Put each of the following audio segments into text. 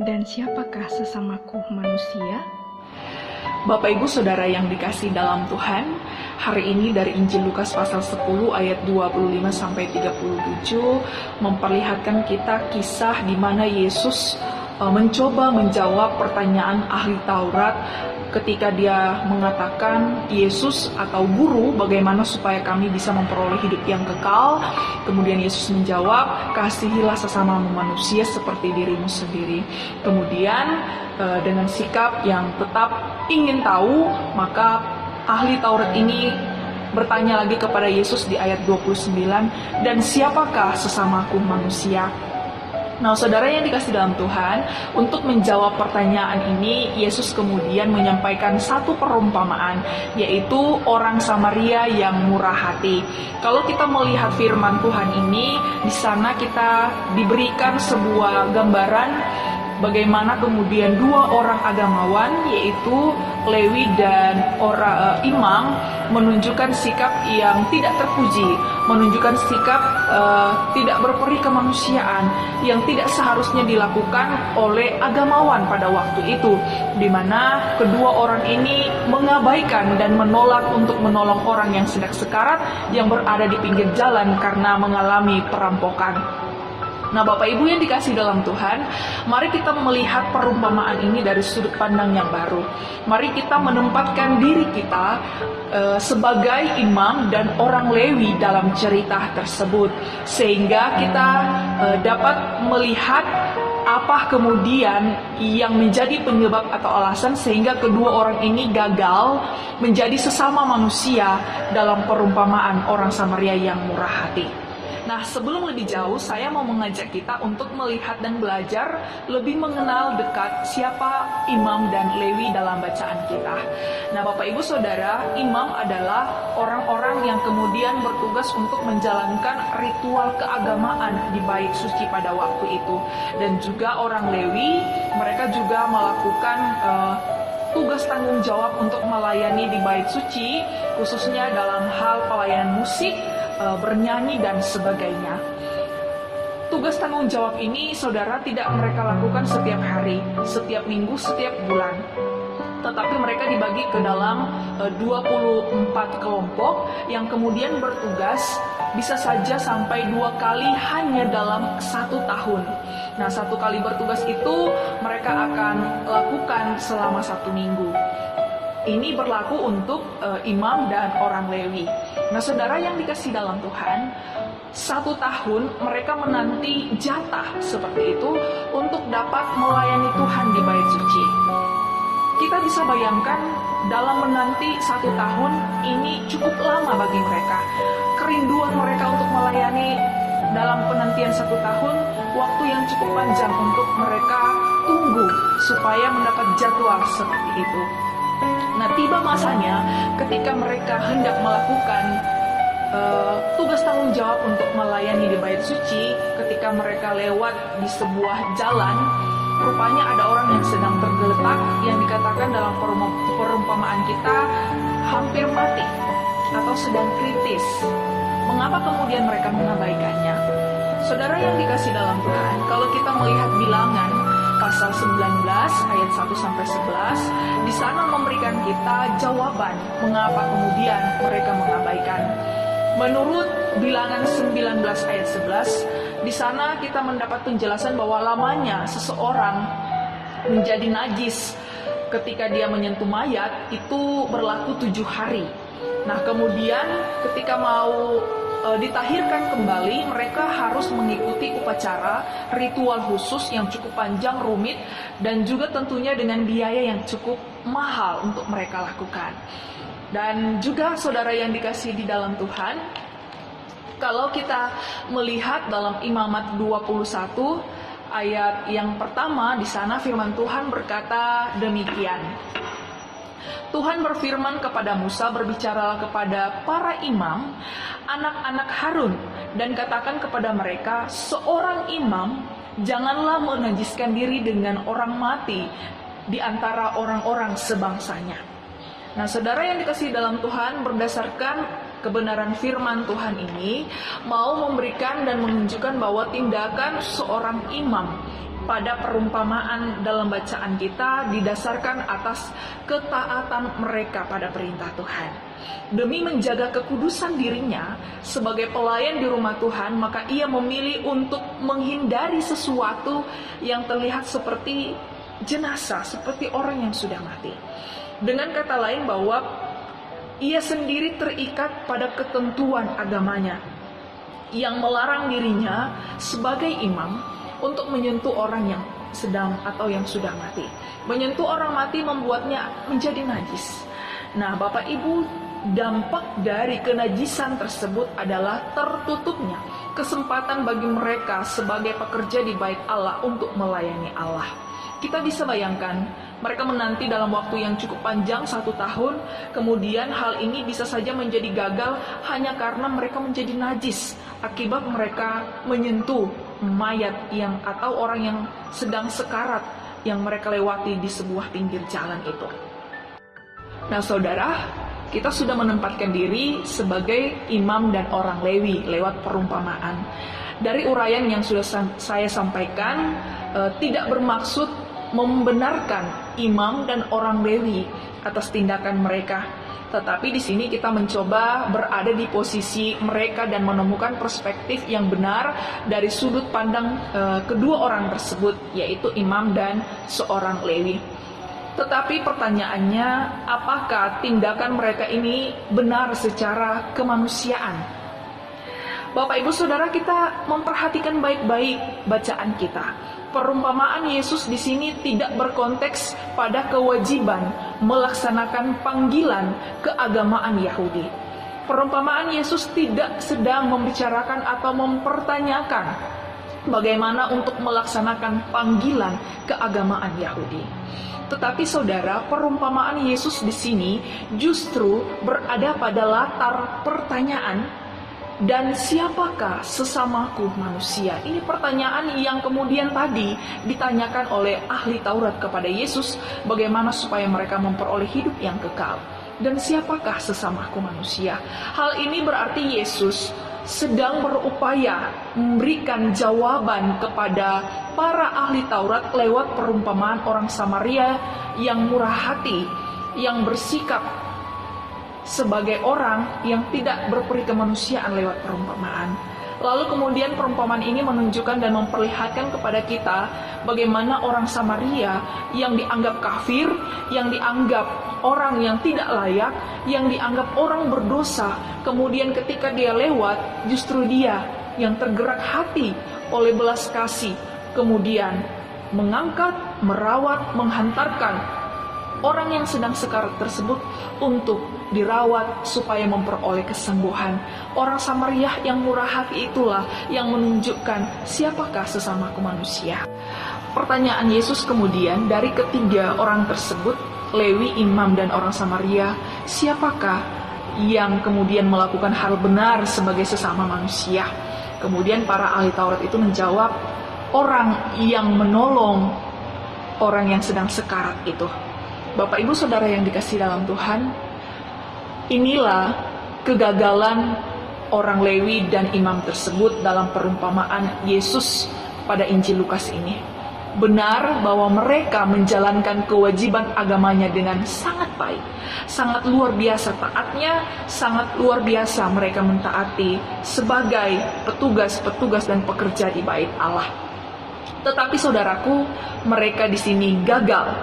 Dan siapakah sesamaku manusia? Bapak Ibu Saudara yang dikasihi dalam Tuhan, hari ini dari Injil Lukas pasal 10 ayat 25 sampai 37 memperlihatkan kita kisah di mana Yesus mencoba menjawab pertanyaan ahli Taurat ketika dia mengatakan, Yesus atau guru, bagaimana supaya kami bisa memperoleh hidup yang kekal? Kemudian Yesus menjawab, kasihilah sesama manusia seperti dirimu sendiri. Kemudian dengan sikap yang tetap ingin tahu, maka ahli Taurat ini bertanya lagi kepada Yesus di ayat 29, dan siapakah sesamaku manusia? Nah, saudara yang dikasih dalam Tuhan, untuk menjawab pertanyaan ini, Yesus kemudian menyampaikan satu perumpamaan, yaitu orang Samaria yang murah hati. Kalau kita melihat firman Tuhan ini, di sana kita diberikan sebuah gambaran bagaimana kemudian dua orang agamawan, yaitu Lewi dan imam, menunjukkan sikap yang tidak terpuji, menunjukkan sikap tidak berperi kemanusiaan yang tidak seharusnya dilakukan oleh agamawan pada waktu itu, di mana kedua orang ini mengabaikan dan menolak untuk menolong orang yang sedang sekarat yang berada di pinggir jalan karena mengalami perampokan. Nah, Bapak Ibu yang dikasih dalam Tuhan, mari kita melihat perumpamaan ini dari sudut pandang yang baru. Mari kita menempatkan diri kita sebagai imam dan orang Lewi dalam cerita tersebut, sehingga kita dapat melihat apa kemudian yang menjadi penyebab atau alasan sehingga kedua orang ini gagal menjadi sesama manusia dalam perumpamaan orang Samaria yang murah hati. Nah, sebelum lebih jauh, saya mau mengajak kita untuk melihat dan belajar lebih mengenal dekat siapa imam dan Lewi dalam bacaan kita. Nah, Bapak Ibu Saudara, imam adalah orang-orang yang kemudian bertugas untuk menjalankan ritual keagamaan di bait suci pada waktu itu. Dan juga orang Lewi, mereka juga melakukan tugas tanggung jawab untuk melayani di bait suci, khususnya dalam hal pelayanan musik, bernyanyi dan sebagainya. Tugas tanggung jawab ini saudara tidak mereka lakukan setiap hari, setiap minggu, setiap bulan. Tetapi mereka dibagi ke dalam 24 kelompok yang kemudian bertugas bisa saja sampai 2 kali hanya dalam 1 tahun. Nah, 1 kali bertugas itu mereka akan lakukan selama 1 minggu. Ini berlaku untuk imam dan orang Lewi. Nah, saudara yang dikasih dalam Tuhan, 1 tahun mereka menanti jatah seperti itu untuk dapat melayani Tuhan di bait suci. Kita bisa bayangkan dalam menanti 1 tahun ini cukup lama bagi mereka. Kerinduan mereka untuk melayani dalam penantian 1 tahun, waktu yang cukup panjang untuk mereka tunggu supaya mendapat jadwal seperti itu. Nah, tiba masanya ketika mereka hendak melakukan tugas tanggung jawab untuk melayani di bait suci. Ketika mereka lewat di sebuah jalan, rupanya ada orang yang sedang tergeletak, yang dikatakan dalam perumpamaan kita hampir mati atau sedang kritis. Mengapa kemudian mereka mengabaikannya? Saudara yang dikasih dalam Tuhan, kalau kita melihat Bilangan pasal 19 ayat 1-11, di sana memberikan kita jawaban mengapa kemudian mereka mengabaikan. Menurut Bilangan 19 ayat 11, di sana kita mendapat penjelasan bahwa lamanya seseorang menjadi najis ketika dia menyentuh mayat itu berlaku 7 hari. Nah, kemudian ketika mau ditahirkan kembali, mereka harus mengikuti upacara ritual khusus yang cukup panjang, rumit, dan juga tentunya dengan biaya yang cukup mahal untuk mereka lakukan. Dan juga saudara yang dikasihi di dalam Tuhan, kalau kita melihat dalam Imamat 21 ayat yang pertama, di sana firman Tuhan berkata demikian. Tuhan berfirman kepada Musa, berbicaralah kepada para imam, anak-anak Harun, dan katakan kepada mereka, seorang imam janganlah menajiskan diri dengan orang mati di antara orang-orang sebangsanya. Nah, saudara yang dikasihi dalam Tuhan, berdasarkan kebenaran firman Tuhan ini, mau memberikan dan menunjukkan bahwa tindakan seorang imam pada perumpamaan dalam bacaan kita didasarkan atas ketaatan mereka pada perintah Tuhan. Demi menjaga kekudusan dirinya sebagai pelayan di rumah Tuhan, maka ia memilih untuk menghindari sesuatu yang terlihat seperti jenazah, seperti orang yang sudah mati. Dengan kata lain bahwa ia sendiri terikat pada ketentuan agamanya yang melarang dirinya sebagai imam untuk menyentuh orang yang sedang atau yang sudah mati. Menyentuh orang mati membuatnya menjadi najis. Nah, Bapak Ibu, dampak dari kenajisan tersebut adalah tertutupnya kesempatan bagi mereka sebagai pekerja di bait Allah untuk melayani Allah. Kita bisa bayangkan, mereka menanti dalam waktu yang cukup panjang 1 tahun, kemudian hal ini bisa saja menjadi gagal hanya karena mereka menjadi najis akibat mereka menyentuh mayat yang atau orang yang sedang sekarat yang mereka lewati di sebuah pinggir jalan itu. Nah, saudara, kita sudah menempatkan diri sebagai imam dan orang Lewi lewat perumpamaan. Dari uraian yang sudah saya sampaikan, tidak bermaksud membenarkan imam dan orang Lewi atas tindakan mereka. Tetapi di sini kita mencoba berada di posisi mereka dan menemukan perspektif yang benar dari sudut pandang kedua orang tersebut, yaitu imam dan seorang Lewi. Tetapi pertanyaannya, apakah tindakan mereka ini benar secara kemanusiaan? Bapak Ibu Saudara, kita memperhatikan baik-baik bacaan kita. Perumpamaan Yesus di sini tidak berkonteks pada kewajiban melaksanakan panggilan keagamaan Yahudi. Perumpamaan Yesus tidak sedang membicarakan atau mempertanyakan bagaimana untuk melaksanakan panggilan keagamaan Yahudi. Tetapi saudara, perumpamaan Yesus di sini justru berada pada latar pertanyaan, dan siapakah sesamaku manusia? Ini pertanyaan yang kemudian tadi ditanyakan oleh ahli Taurat kepada Yesus, bagaimana supaya mereka memperoleh hidup yang kekal. Dan siapakah sesamaku manusia? Hal ini berarti Yesus sedang berupaya memberikan jawaban kepada para ahli Taurat lewat perumpamaan orang Samaria yang murah hati, yang bersikap sebagai orang yang tidak berperi kemanusiaan lewat perumpamaan. Lalu kemudian perumpamaan ini menunjukkan dan memperlihatkan kepada kita bagaimana orang Samaria yang dianggap kafir, yang dianggap orang yang tidak layak, yang dianggap orang berdosa, kemudian ketika dia lewat, justru dia yang tergerak hati oleh belas kasih, kemudian mengangkat, merawat, menghantarkan orang yang sedang sekarat tersebut untuk dirawat supaya memperoleh kesembuhan. Orang Samaria yang murah hati itulah yang menunjukkan siapakah sesamaku manusia. Pertanyaan Yesus kemudian dari ketiga orang tersebut, Lewi, imam, dan orang Samaria, siapakah yang kemudian melakukan hal benar sebagai sesama manusia? Kemudian para ahli Taurat itu menjawab, orang yang menolong orang yang sedang sekarat itu. Bapak Ibu Saudara yang dikasihi dalam Tuhan, inilah kegagalan orang Lewi dan imam tersebut dalam perumpamaan Yesus pada Injil Lukas ini. Benar bahwa mereka menjalankan kewajiban agamanya dengan sangat baik, sangat luar biasa taatnya, sangat luar biasa mereka mentaati sebagai petugas-petugas dan pekerja di bait Allah. Tetapi saudaraku, mereka di sini gagal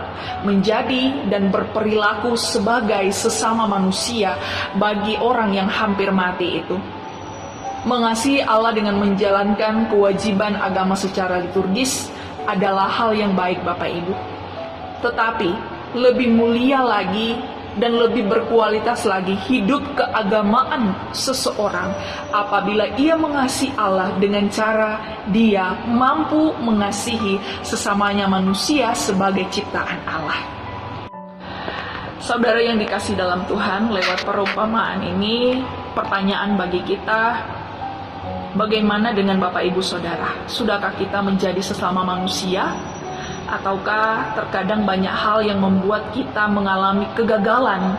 menjadi dan berperilaku sebagai sesama manusia bagi orang yang hampir mati itu. Mengasihi Allah dengan menjalankan kewajiban agama secara liturgis adalah hal yang baik Bapak Ibu. Tetapi lebih mulia lagi dan lebih berkualitas lagi hidup keagamaan seseorang apabila ia mengasihi Allah dengan cara dia mampu mengasihi sesamanya manusia sebagai ciptaan Allah. Saudara yang dikasihi dalam Tuhan, lewat perumpamaan ini pertanyaan bagi kita, bagaimana dengan Bapak Ibu Saudara? Sudahkah kita menjadi sesama manusia? Ataukah terkadang banyak hal yang membuat kita mengalami kegagalan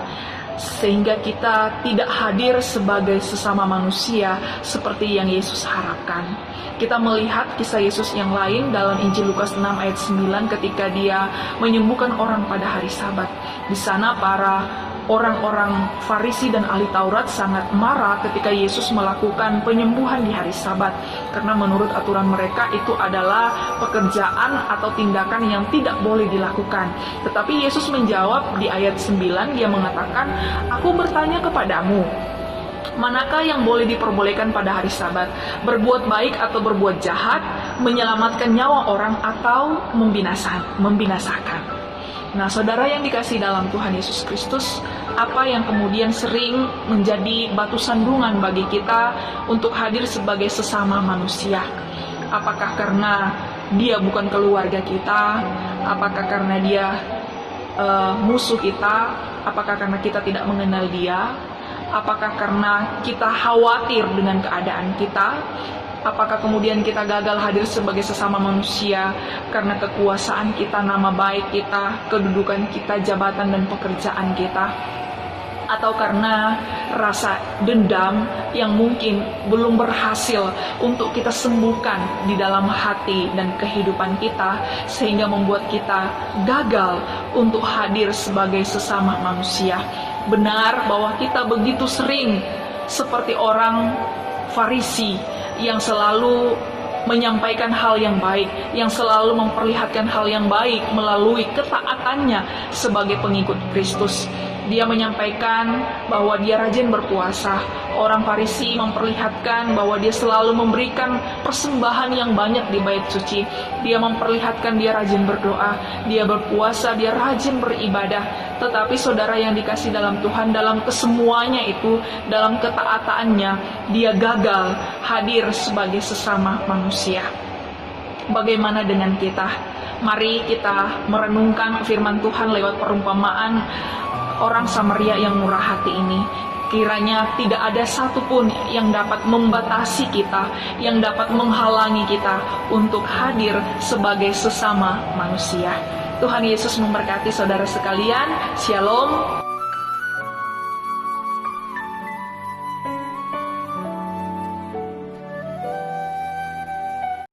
sehingga kita tidak hadir sebagai sesama manusia seperti yang Yesus harapkan? Kita melihat kisah Yesus yang lain dalam Injil Lukas 6 ayat 9 ketika dia menyembuhkan orang pada hari Sabat. Di sana para orang-orang Farisi dan ahli Taurat sangat marah ketika Yesus melakukan penyembuhan di hari Sabat, karena menurut aturan mereka itu adalah pekerjaan atau tindakan yang tidak boleh dilakukan. Tetapi Yesus menjawab di ayat 9, dia mengatakan, "Aku bertanya kepadamu, manakah yang boleh diperbolehkan pada hari Sabat? Berbuat baik atau berbuat jahat, menyelamatkan nyawa orang atau membinasakan?" Nah, saudara yang dikasihi dalam Tuhan Yesus Kristus, apa yang kemudian sering menjadi batu sandungan bagi kita untuk hadir sebagai sesama manusia? Apakah karena dia bukan keluarga kita? Apakah karena dia musuh kita? Apakah karena kita tidak mengenal dia? Apakah karena kita khawatir dengan keadaan kita? Apakah kemudian kita gagal hadir sebagai sesama manusia karena kekuasaan kita, nama baik kita, kedudukan kita, jabatan dan pekerjaan kita? Atau karena rasa dendam yang mungkin belum berhasil untuk kita sembuhkan di dalam hati dan kehidupan kita, sehingga membuat kita gagal untuk hadir sebagai sesama manusia? Benar bahwa kita begitu sering seperti orang Farisi yang selalu menyampaikan hal yang baik, yang selalu memperlihatkan hal yang baik melalui ketaatannya sebagai pengikut Kristus. Dia menyampaikan bahwa dia rajin berpuasa. Orang Farisi memperlihatkan bahwa dia selalu memberikan persembahan yang banyak di bait suci. Dia memperlihatkan dia rajin berdoa, dia berpuasa, dia rajin beribadah. Tetapi saudara yang dikasihi dalam Tuhan, dalam kesemuanya itu, dalam ketaatannya, dia gagal hadir sebagai sesama manusia. Bagaimana dengan kita? Mari kita merenungkan firman Tuhan lewat perumpamaan orang Samaria yang murah hati ini. Kiranya tidak ada satupun yang dapat membatasi kita, yang dapat menghalangi kita untuk hadir sebagai sesama manusia. Tuhan Yesus memberkati saudara sekalian. Shalom.